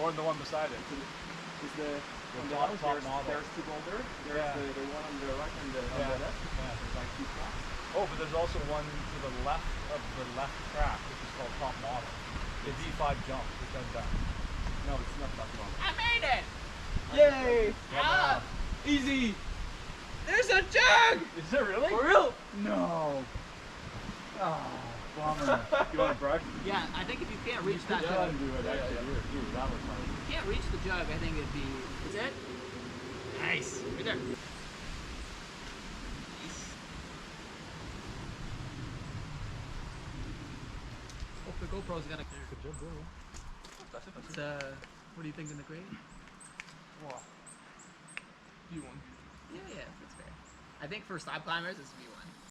Or the one beside it. Is the on the house, there's two boulder. There's the one on the right and the on the left. Yeah. There's like two tracks. Oh, but there's also one to the left of the left track, which is called Top Model. The D5 jump, which I've done. No, it's not that one. I made it! Yay! Ah! Easy! There's a jug! Is it really? For real? No. Oh, bummer. You want a brush? Yeah, I think if you can't reach that Yeah, jug, do it actually. Here, that was fun. if you can't reach the jug, I think it'd be. Is it? Nice. Right there. Nice. Oh, the GoPro's got a. Good job, bro. It's, what do you think in the grade? Wow. V1. Yeah, that's fair. I think for slab climbers, it's V1.